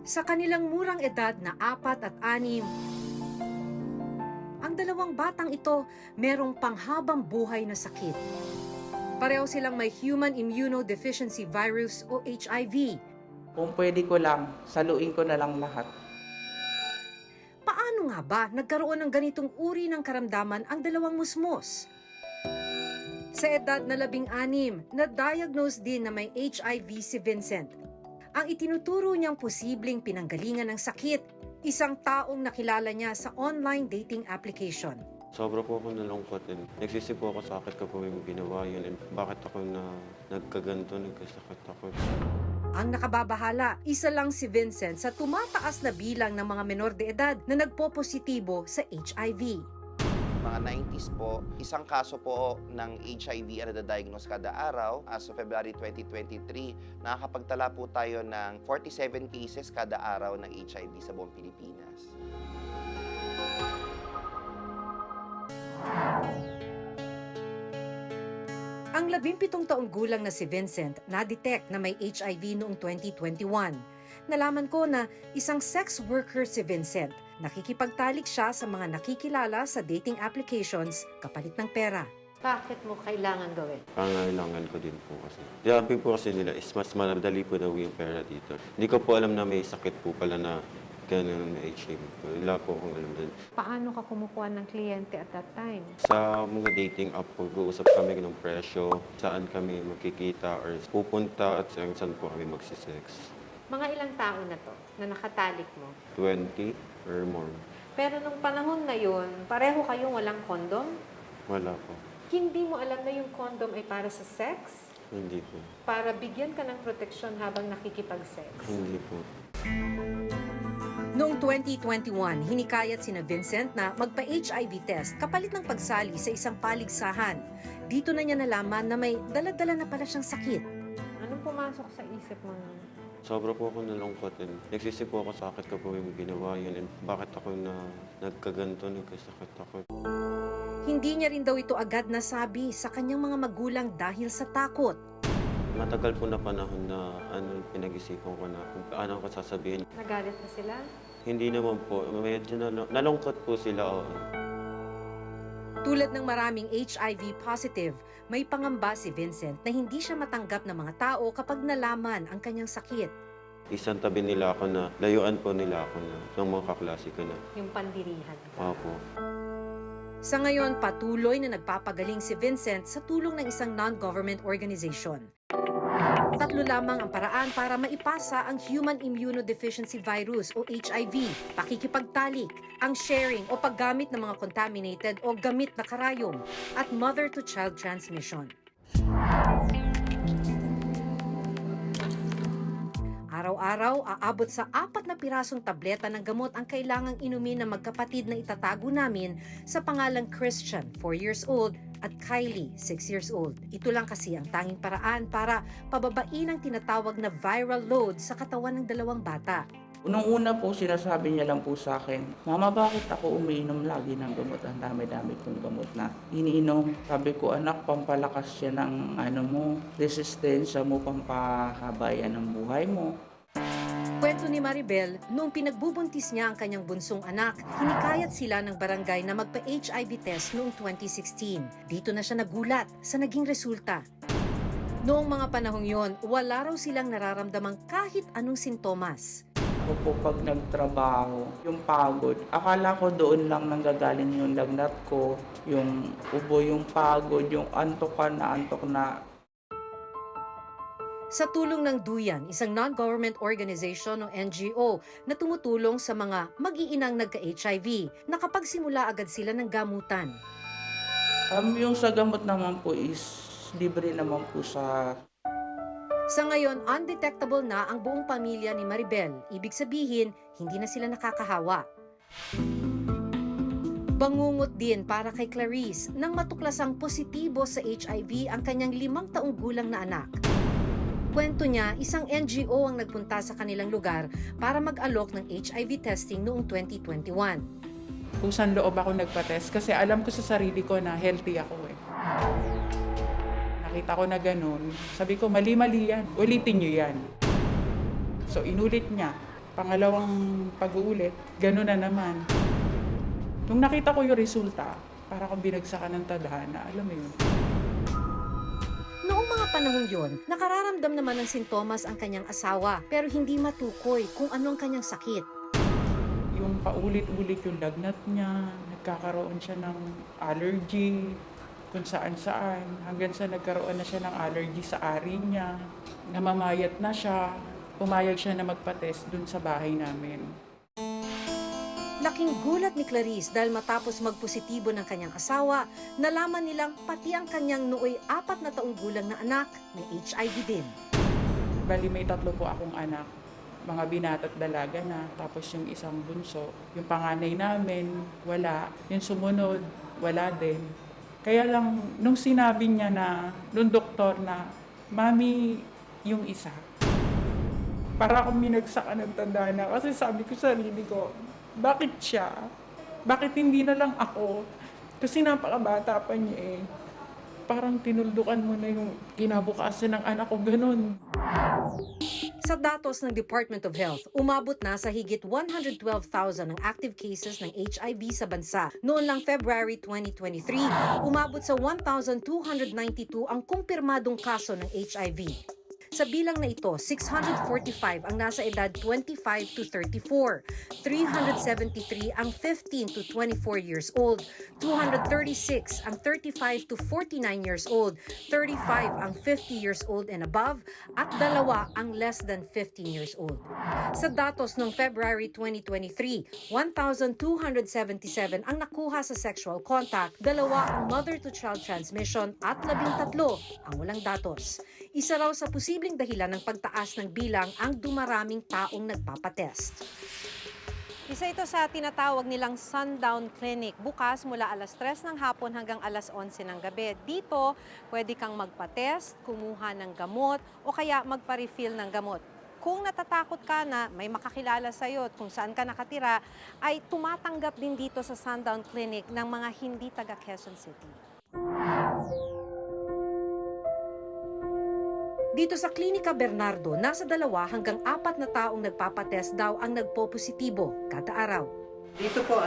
Sa kanilang murang edad na 4 at 6, ang dalawang batang ito merong panghabang buhay na sakit. Pareho silang may Human Immunodeficiency Virus o HIV. Kung pwede ko lang, saluin ko na lang lahat. Paano nga ba nagkaroon ng ganitong uri ng karamdaman ang dalawang musmos? Sa edad na 16, na-diagnose din na may HIV si Vincent. Ang itinuturo niyang posibleng pinanggalingan ng sakit, isang taong nakilala niya sa online dating application. Sobra po ako nalungkot. Nagsisi po ako sa sakit ko po yung ginawa yun. And bakit ako nagkaganto, nagkasakit ako. Ang nakababahala, isa lang si Vincent sa tumataas na bilang ng mga menor de edad na nagpo-positibo sa HIV. Mga 90s po, isang kaso po ng HIV ang nadadiagnose kada araw. As of February 2023, nakakapagtala po tayo ng 47 cases kada araw ng HIV sa buong Pilipinas. Ang 17 taong gulang na si Vincent na-detect na may HIV noong 2021. Nalaman ko na isang sex worker si Vincent. Nakikipagtalik siya sa mga nakikilala sa dating applications kapalit ng pera. Bakit mo kailangan gawin? Pangailangan ko din po kasi. Sabi po kasi nila is mas madali po daw yung pera dito. Hindi ko po alam na may sakit po pala na ganun na HIV po. Wala po akong alam din. Paano ka kumukuha ng kliyente at that time? Sa mga dating app po, guusap kami ng presyo, saan kami magkikita or pupunta at saan po kami magsisex. Mga ilang tao na to na nakatalik mo? 20 or more. Pero nung panahon na yun, pareho kayong walang kondom? Wala po. Hindi mo alam na yung kondom ay para sa sex? Hindi po. Para bigyan ka ng proteksyon habang nakikipag-sex? Hindi po. Noong 2021, hinikayat sina Vincent na magpa-HIV test kapalit ng pagsali sa isang paligsahan. Dito na niya nalaman na may dala-dala na pala siyang sakit. Anong pumasok sa isip mo nun? Sobra po ako nalungkot. Nagsisi po ako sa sakit ko po yung ginawa yun. And bakit ako nagkaganto, nagkasakit ako. Hindi niya rin daw ito agad nasabi sa kanyang mga magulang dahil sa takot. Matagal po na panahon na pinag-isipan ko na kung paano ko sasabihin. Nagalit na sila? Hindi naman po. Medyo nalungkot po sila. Tulad ng maraming HIV positive, may pangamba si Vincent na hindi siya matanggap ng mga tao kapag nalaman ang kanyang sakit. Isang tabi nila ako na, layuan po nila ako na, ng mga kaklase ko na. Yung pandirihan ka? Opo. Sa ngayon, patuloy na nagpapagaling si Vincent sa tulong ng isang non-government organization. 3 lamang ang paraan para maipasa ang Human Immunodeficiency Virus o HIV, pakikipagtalik, ang sharing o paggamit ng mga contaminated o gamit na karayom, at mother-to-child transmission. Araw-araw, aabot sa 4 na pirasong tableta ng gamot ang kailangang inumin ng magkapatid na itatago namin sa pangalang Christian, 4 years old, at Kylie, 6 years old. Ito lang kasi ang tanging paraan para pababain ang tinatawag na viral load sa katawan ng dalawang bata. Unang-una po, sinasabi niya lang po sa akin, Mama, bakit ako umiinom lagi ng gamot? Ang dami-dami kong gamot na iniinom. Sabi ko, anak, pampalakas siya ng resistensya mo, pampahaba yan ng buhay mo. Kwento ni Maribel, noong pinagbubuntis niya ang kanyang bunsong anak, hinikayat sila ng barangay na magpa-HIV test noong 2016. Dito na siya nagulat sa naging resulta. Noong mga panahong yon, wala raw silang nararamdamang kahit anong sintomas. Ako po pag nagtrabaho, yung pagod, akala ko doon lang nanggagaling yung lagnat ko, yung ubo, yung pagod, yung antok na. Sa tulong ng Duyan, isang non-government organization o NGO na tumutulong sa mga mag-iinang nagka-HIV, nakapagsimula agad sila ng gamutan. Yung sa gamot naman po is libre naman po sa... Sa ngayon, undetectable na ang buong pamilya ni Maribel. Ibig sabihin, hindi na sila nakakahawa. Bangungot din para kay Clarice nang matuklasang positibo sa HIV ang kanyang 5 taong gulang na anak. Kwento niya, isang NGO ang nagpunta sa kanilang lugar para mag-alok ng HIV testing noong 2021. Pusang loob ako nagpa-test kasi alam ko sa sarili ko na healthy ako eh. Nakita ko na ganun. Sabi ko, mali-mali yan. Ulitin nyo yan. So inulit niya. Pangalawang pag-uulit, gano'n na naman. Nung nakita ko yung resulta, para akong binagsakan ng tadhana, alam mo yun. Noong mga panahon yon, nakararamdam naman ng sintomas ang kanyang asawa pero hindi matukoy kung ano ang kanyang sakit. Yung paulit-ulit yung lagnat niya, nagkakaroon siya ng allergy, kung saan-saan, hanggang sa nagkaroon na siya ng allergy sa ari niya, namamayat na siya, pumayag siya na magpa-test dun sa bahay namin. Laking gulat ni Clarice dahil matapos magpositibo ng kanyang asawa, nalaman nilang pati ang kanyang nooy 4 na taong gulang na anak may HIV din. Bali may 3 po akong anak, mga binata't dalaga na, tapos yung isang bunso. Yung panganay namin, wala. Yung sumunod, wala din. Kaya lang, nung sinabi niya na, nung doktor na, Mami, yung isa. Para akong minagsakan ng tandana kasi sabi ko sa sarili ko, bakit siya? Bakit hindi na lang ako? Kasi napakabata pa niya eh. Parang tinuldukan mo na yung kinabukasan ng anak ko, ganun. Sa datos ng Department of Health, umabot na sa higit 112,000 ang active cases ng HIV sa bansa. Noon lang February 2023, umabot sa 1,292 ang kumpirmadong kaso ng HIV. Sa bilang na ito, 645 ang nasa edad 25 to 34, 373 ang 15 to 24 years old, 236 ang 35 to 49 years old, 35 ang 50 years old and above, at 2 ang less than 15 years old. Sa datos noong February 2023, 1,277 ang nakuha sa sexual contact, 2 ang mother-to-child transmission at 13 ang walang datos. Isa raw sa posibleng dahilan ng pagtaas ng bilang ang dumaraming taong nagpapatest. Isa ito sa tinatawag nilang Sundown Clinic, bukas mula alas 3 ng hapon hanggang alas 11 ng gabi. Dito, pwede kang magpatest, kumuha ng gamot o kaya magpa-refill ng gamot. Kung natatakot ka na may makakilala sa iyo at kung saan ka nakatira, ay tumatanggap din dito sa Sundown Clinic ng mga hindi taga Quezon City. Dito sa Klinika Bernardo, nasa 2 hanggang 4 na taong nagpapatest daw ang nagpo-positibo kada araw. Dito po,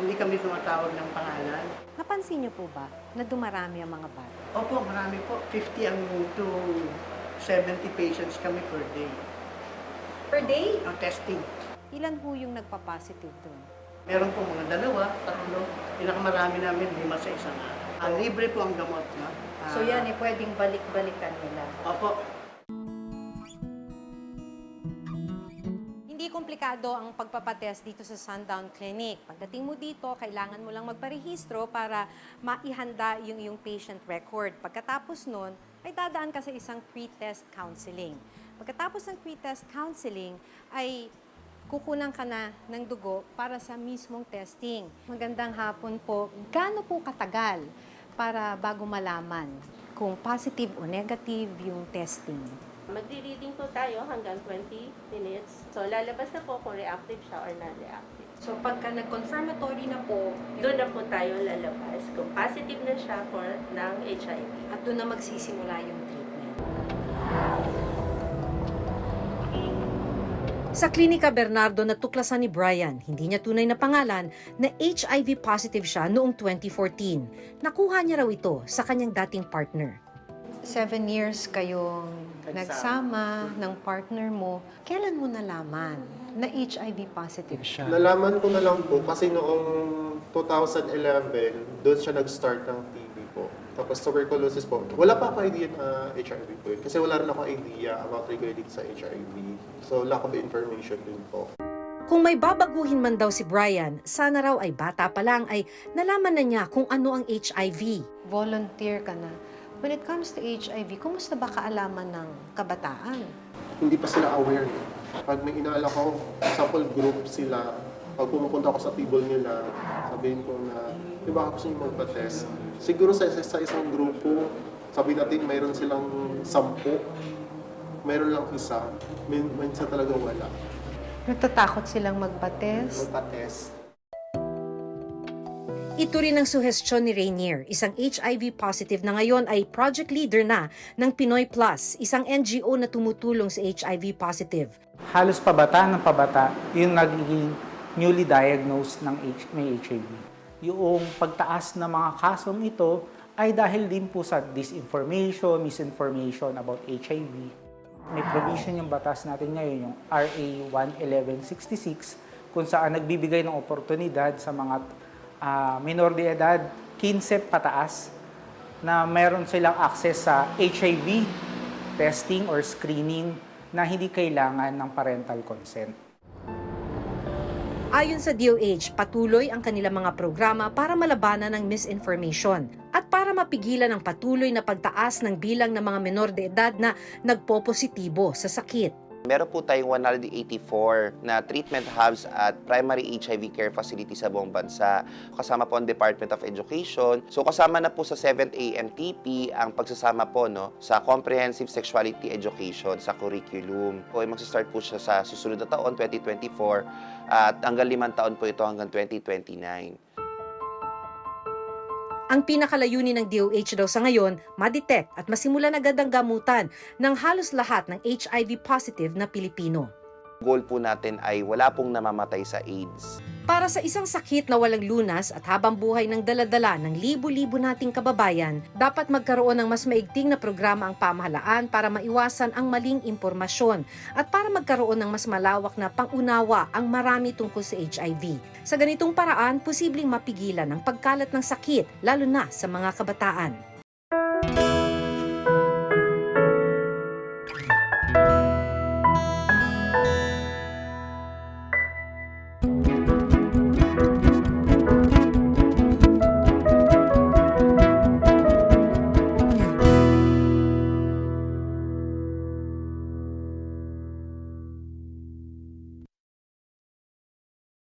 hindi kami tumatawag ng pangalan. Napansin niyo po ba na dumarami ang mga bata? Opo, marami po. 50 to 70 patients kami per day. Per day? Ang testing. Ilan po yung nagpa-positive doon? Meron po mga 2, 3. Pinakamarami namin, 5 sa isang araw. Libre po ang gamot. No? So yan, pwedeng balik-balikan nila. Opo. Hindi komplikado ang pagpapatest dito sa Sundown Clinic. Pagdating mo dito, kailangan mo lang magparehistro para maihanda yung iyong patient record. Pagkatapos nun, ay dadaan ka sa isang pre-test counseling. Pagkatapos ng pre-test counseling, ay kukunan ka na ng dugo para sa mismong testing. Magandang hapon po. Gaano po katagal para bago malaman kung positive o negative yung testing? Magdi-reading po tayo hanggang 20 minutes. So, lalabas na po kung reactive siya or non-reactive. So, pagka nag-confirmatory na po, Doon na po tayo lalabas kung positive na siya for ng HIV. at doon na magsisimula yung treatment. Sa Klinika Bernardo, natuklasan ni Brian, hindi niya tunay na pangalan, na HIV positive siya noong 2014. Nakuha niya raw ito sa kanyang dating partner. 7 years kayong nagsama ng partner mo. Kailan mo nalaman na HIV positive siya? Nalaman ko na lang po kasi noong 2011, doon siya nag-start ng TB po. Tapos tuberculosis po. Wala pa ako idea na HIV po yun. Kasi wala rin ako idea about regarding sa HIV. So lack of information din po. Kung may babaguhin man daw si Brian, sana raw ay bata pa lang ay nalaman na niya kung ano ang HIV. Volunteer ka na. When it comes to HIV, kumusta ba kaalaman ng kabataan? Hindi pa sila aware. Pag may inaalok ko, sample group sila, pag pumupunta ako sa table nila, sabihin ko na, di ba gusto niyo magpa-test? Siguro sa isang grupo, sabihin natin mayroon silang 10, mayroon lang isa, minsan talaga wala. Natatakot silang magpa-test? Magpa-test. Ito rin ang suhestyon ni Rainier, isang HIV positive na ngayon ay project leader na ng Pinoy Plus, isang NGO na tumutulong sa HIV positive. halos pabata ng pabata yung nagiging newly diagnosed ng may HIV. Yung pagtaas ng mga kasong ito ay dahil din po sa disinformation, misinformation about HIV. May provision yung batas natin ngayon, yung RA 11166, kung saan nagbibigay ng oportunidad sa mga minor de edad, 15 pataas, na meron silang access sa HIV testing or screening na hindi kailangan ng parental consent. Ayon sa DOH, patuloy ang kanilang mga programa para malabanan ng misinformation at para mapigilan ang patuloy na pagtaas ng bilang ng mga menor de edad na nagpopositibo sa sakit. Meron po tayong 184 na treatment hubs at primary HIV care facilities sa buong bansa. Kasama po ang Department of Education. So kasama na po sa 7th AMTP ang pagsasama po sa comprehensive sexuality education sa curriculum. Po ay magsastart po siya sa susunod na taon, 2024, at hanggang 5 taon po ito hanggang 2029. Ang pinakalayunin ng DOH daw sa ngayon, ma-detect at masimulan agad ang gamutan ng halos lahat ng HIV positive na Pilipino. Goal po natin ay wala pong namamatay sa AIDS. Para sa isang sakit na walang lunas at habang buhay ng daladala ng libo-libo nating kababayan, dapat magkaroon ng mas maigting na programa ang pamahalaan para maiwasan ang maling impormasyon at para magkaroon ng mas malawak na pangunawa ang marami tungkol sa HIV. Sa ganitong paraan, posibleng mapigilan ang pagkalat ng sakit, lalo na sa mga kabataan.